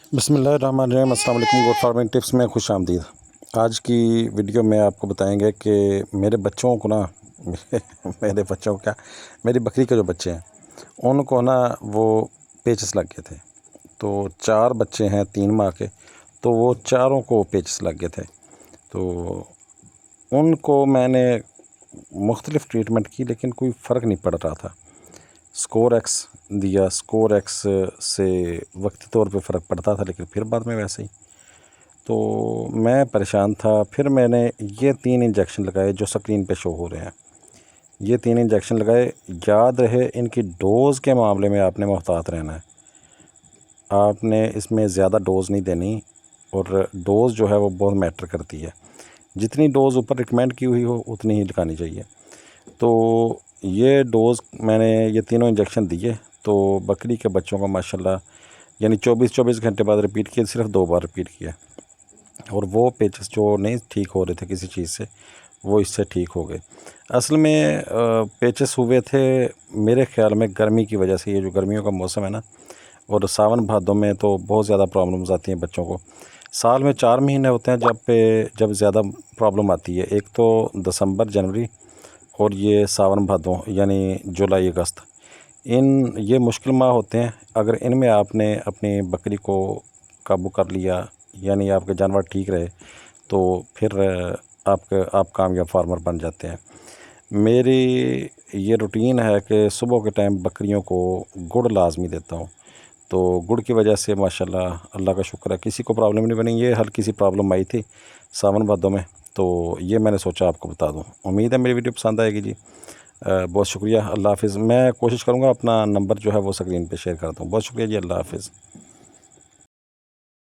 बिस्मिल्लाहिर्रहमानिर्रहीम। अस्सलाम वालेकुम। गोट फार्मिंग टिप्स में खुश आमदीद। आज की वीडियो में आपको बताएंगे कि मेरे बच्चों को ना मेरे बच्चों को क्या, मेरी बकरी के जो बच्चे हैं उनको ना वो पेचेस लग गए थे। तो 4 बच्चे हैं 3 माह के, तो वो चारों को पेचेस लग गए थे। तो उनको मैंने मुख्तलिफ़ ट्रीटमेंट की लेकिन कोई फ़र्क नहीं पड़ रहा था। स्कोर एक्स दिया, स्कोर एक्स से वक्ती तौर पे फ़र्क पड़ता था लेकिन फिर बाद में वैसे ही। तो मैं परेशान था। फिर मैंने ये 3 इंजेक्शन लगाए जो स्क्रीन पे शो हो रहे हैं। ये 3 इंजेक्शन लगाए। याद रहे, इनकी डोज़ के मामले में आपने मोहतात रहना है। आपने इसमें ज़्यादा डोज़ नहीं देनी और डोज़ जो है वो बहुत मैटर करती है। जितनी डोज़ ऊपर रिकमेंड की हुई हो उतनी ही लगानी चाहिए। तो ये डोज़ मैंने ये तीनों इंजेक्शन दिए तो बकरी के बच्चों का माशाल्लाह यानी 24-24 घंटे बाद रिपीट किए, सिर्फ 2 बार रिपीट किया और वो पेचेस जो नहीं ठीक हो रहे थे किसी चीज़ से, वो इससे ठीक हो गए। असल में पेचेस हुए थे मेरे ख़्याल में गर्मी की वजह से। ये जो गर्मियों का मौसम है ना, और सावन भादों में तो बहुत ज़्यादा प्रॉब्लम्स आती हैं बच्चों को। साल में 4 महीने होते हैं जब ज़्यादा प्रॉब्लम आती है। एक तो दिसंबर, जनवरी और ये सावन भादों यानी जुलाई, अगस्त। ये मुश्किल माह होते हैं। अगर इनमें आपने अपनी बकरी को काबू कर लिया यानी आपके जानवर ठीक रहे तो फिर आप कामयाब फार्मर बन जाते हैं। मेरी ये रूटीन है कि सुबह के टाइम बकरियों को गुड़ लाज़मी देता हूँ। तो गुड़ की वजह से माशाल्लाह अल्लाह का शुक्र है किसी को प्रॉब्लम नहीं बनी। ये हल्की सी प्रॉब्लम आई थी सावन भादों में, तो ये मैंने सोचा आपको बता दूँ। उम्मीद है मेरी वीडियो पसंद आएगी जी। बहुत शुक्रिया। अल्लाह हाफ़िज़। मैं कोशिश करूँगा अपना नंबर जो है वो स्क्रीन पे शेयर कर दूँ। बहुत शुक्रिया जी। अल्लाह हाफ़िज़।